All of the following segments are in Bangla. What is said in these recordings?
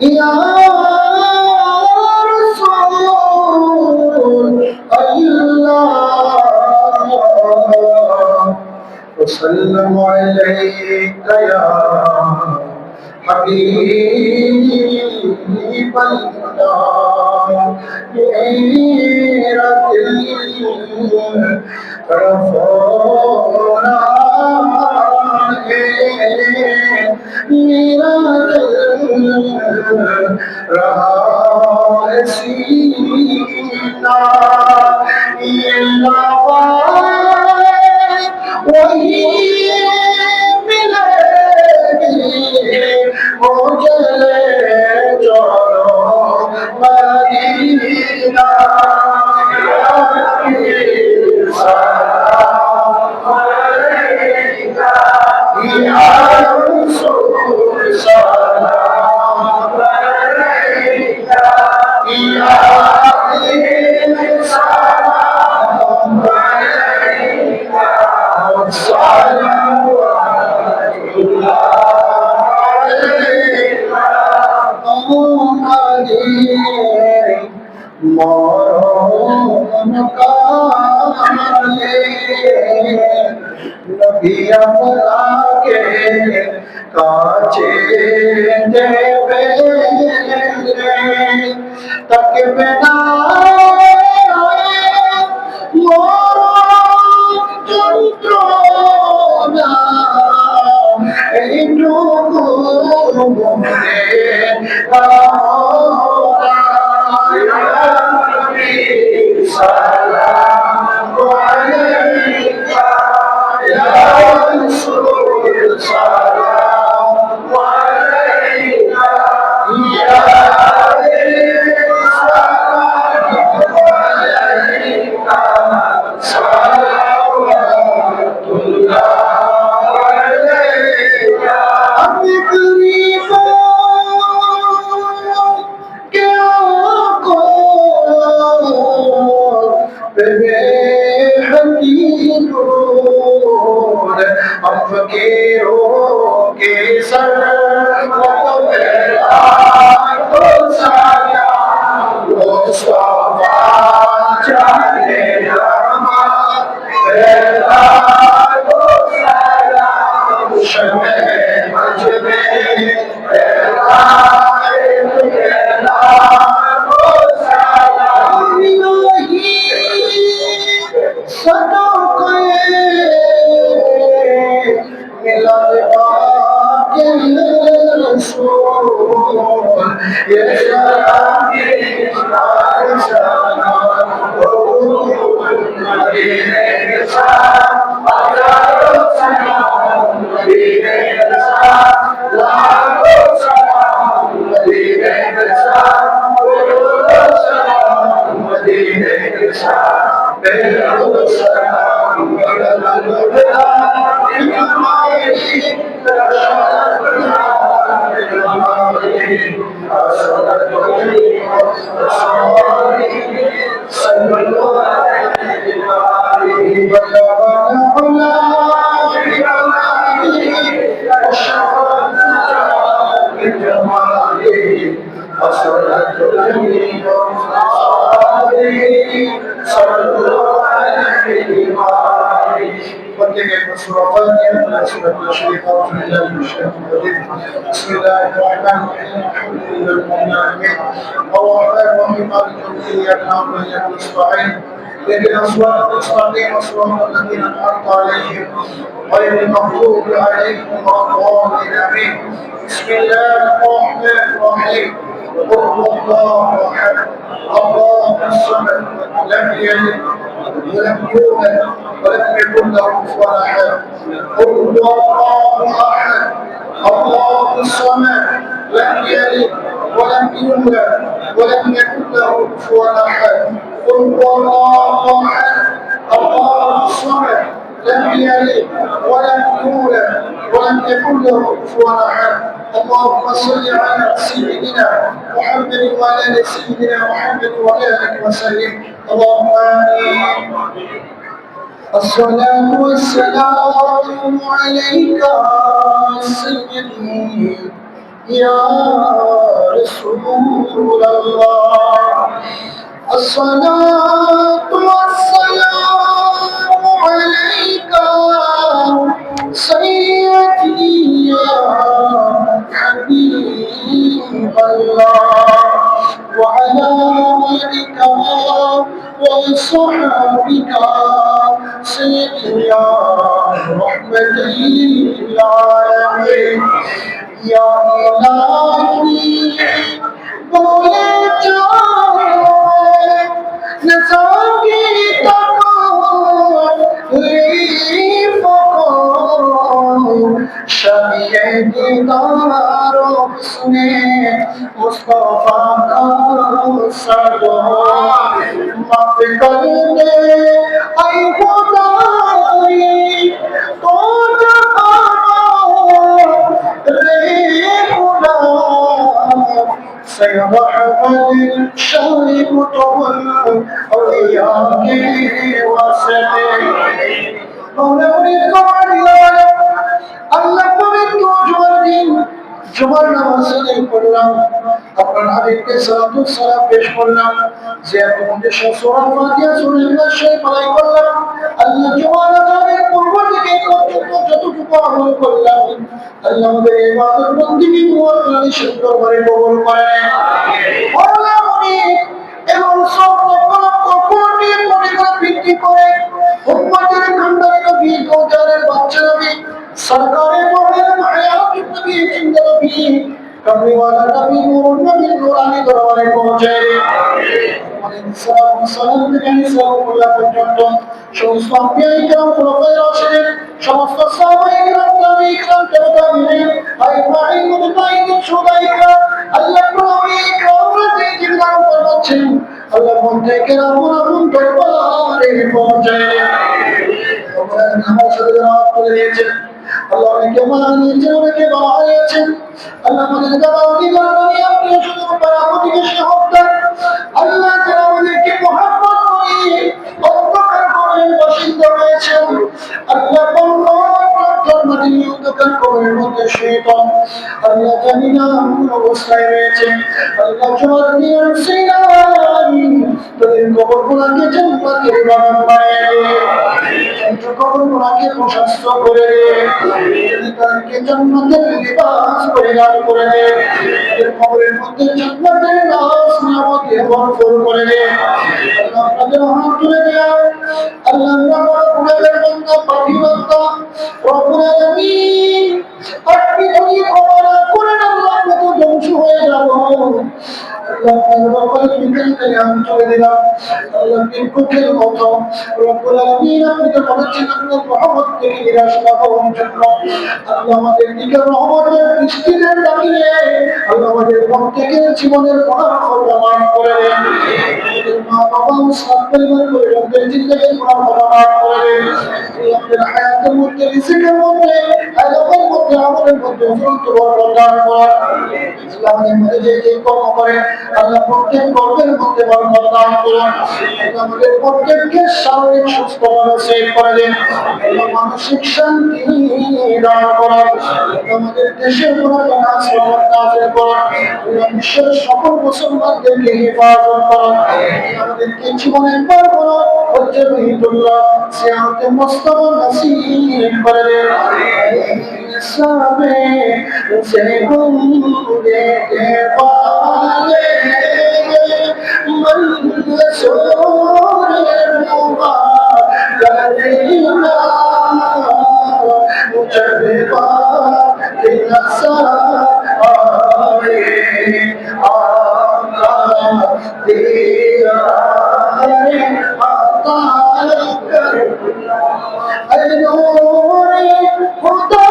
يا رسول الله وسلم عليك يا حبيب الله मेरा दिल रफोना है मेरा दिल रहा है सीना ये लवा वही मिले वो चले चलो मदीना सलाम अलैका या रसूल सलाम अलैका या हबीब सलाम अलैका মরণ কালে নবী আপনাকে কাছে দেবে তাকবে না যন্ত্রণা এইটুকু মনে সালাম আলাইকা ইয়া রাসূল সালাম আলাইকা ইয়া হাবিব সালাম আলাইকা সালাওয়াতুল্লাহ আলাইকা আপনি গরিব हम फकीरों के सर तो साया वो सवा चाहे तो साया शमे मजमे بسم الله الرحمن الرحيم الحمد لله رب العالمين الرحمن الرحيم مالك يوم الدين اياك نعبد واياك نستعين اهدنا الصراط المستقيم صراط الذين انعمت عليهم غير المغضوب عليهم ولا الضالين امين بسم الله الرحمن الرحيم قل هو الله احد الله الصمد لم يلد ولم يولد ولم يكن له كفوا احد قل هو الله احد الله الصمد لم يلد ولم يولد ولم يكن له كفوا احد قل هو الله احد الله الصمد لم يلد ولم يولد ولم يكن له كفوا احد اللهم صل على سيدنا محمد وعلى ال سيدنا محمد وعلى اله وسلم اللهم امين الصلاة والسلام عليك سيدي يا رسول الله الصلاة والسلام عليك سيدي يا حبيب الله وعلى آلك وصحبك سيدي يا رحمة للعالمين يا إلهي بولے جائے نظامی شبیہ دیدار حسن مصطفیٰ کا سرو معاف کر دے اے خدائی تو جہاں رے خدا سید احمد شاہی کتب الاولیاء کے واسطے مولا مریض کو আল্লাহ পবিত্র জুমার দিন জুমার নামাজ আদায় করলাম আপনার হাবিবকে সালাতু সালাম পেশ করলাম যে আপনাদের সূরা ফাতিহা সূরা ইখলাস শরীফ পড়াই করলাম আল্লাহ জুমার আদায়ের পূর্ব থেকে পর্যন্ত যতটুকু আমল করলাম আল্লাহ আমাদের ইবাদত বন্দেগী মুআফানি সুন্দরভাবে কবুল করেন আমিন আল্লাহ মুনিব এবং সব লক্ষ কোটি পরিবার বৃদ্ধি করে উম্মতের খানদানের নবী দোজারের বাচ্চা নবী सरकारे मोहम्मद हयात नबी जिंदा नबी कमरे वाला नबी नूर नबी नूरानी दरबारे पहुंचे आमीन सलाम सलाम থেকে সালামুল্লাহ পর্যন্ত সমস্ত আম্বিয়ায়ে কেরাম খোলাফায়ে রাশিদিন সমস্ত সাহাবায়ে কেরাম তাবিঈন তাবিঈন আইমাইন মুতাইয়িন শুহাদা আল্লাহ নবী কামরাতে জিন্দার করছেন আল্লাহ বন্ধে কেরাম আপন দরবারে পৌঁছে আমরা নামাজ সালাত করে দিয়েছেন আল্লাহ অনেকে মানা নিয়েছেন অনেকে বাড়িয়েছেন আল্লাহ আমাদের দাওয়াতি বাড়ি আপনি শুধু বারামতিকে সাহস দেন আল্লাহ যারা আমাদেরকে মহব্বত করে অন্ধকার কবরের বাসিন্দা হয়েছেন আল্লাহ জন্মদিন অন্ধকার কবরের মধ্যে শয়তান আল্লাহ জানি না কোন অবস্থায় রয়েছে আল্লাহ জোয়ার দিয়ে সিনাই তোদের কবরগুলোকে জান্নাতের বাগান বানিয়ে দে কবরগুলোকে প্রশস্ত করে দে তাদেরকে জান্নাতের লিবাস পরিধান করে দে তাদের কবরের মধ্যে জান্নাতের নাজ নিয়ামতে ভরপুর করে দে আল্লাহ আপনাদের হাত তুলে দেয় আল্লাহ আমরা গুনাহের বান্দা পাপী বান্দা রব্বুল আলামিন আপনি যদি ক্ষমা না করেন আল্লাহ আমরা তো ধ্বংস হয়ে যাব আল্লাহ আপনার বিকেলকে আমি চলে দিলাম আল্লাহ বিপক্ষের মতো রব্বুল আলামিন আপনি তো বলেছেন আপনার রহমত থেকে নিরাশ না হওয়ার জন্য আল্লাহ আমাদের দিকে রহমতের দৃষ্টিতে তাকিয়ে আল্লাহ আমাদের প্রত্যেকের জীবনের গুনাহ ক্ষমা মাফ করে দেন মা বাবা মুসলিম পরিবার করে রব্বের জিন্দেগির গুনাহ ক্ষমা মাফ করে দেন আমাদের হায়াতের মধ্যে রিজিকের মধ্যে আলামের মধ্যে আমলের মধ্যে উন্নত বরকত দান করেন আল্লাহ আমাদের মধ্যে যে কর্ম করে আল্লাহ প্রত্যেক কর্মের মধ্যে বরকত দান করুন আল্লাহ আমাদের প্রত্যেককে শারীরিক সুস্থতা নসিব করে দেন আল্লাহ মানসিক শান্তি দান করুন আমাদের দেশের উপর সালাত নাযিল করুন আল্লাহ বিশ্বের সকল মুসলমানদেরকে হেফাজত করুন আমাদেরকে জীবনে একবার বলো হজ্জে বাইতুল্লাহ সিয়ারতে মুস্তাফা নসিব করে দেন সাবে সে গুমরে পালে منصور مباركنا مجربا للنصارى الله ديار عطا النور خدا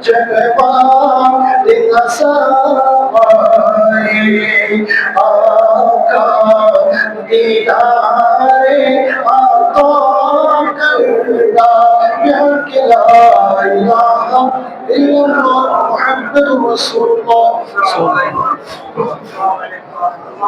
जलवा आका दीदारे आका करदा या कि ला इलाहा इल्लल्लाह मुहम्मदुर रसूलुल्लाह सल्लल्लाहु अलैहि वसल्लम।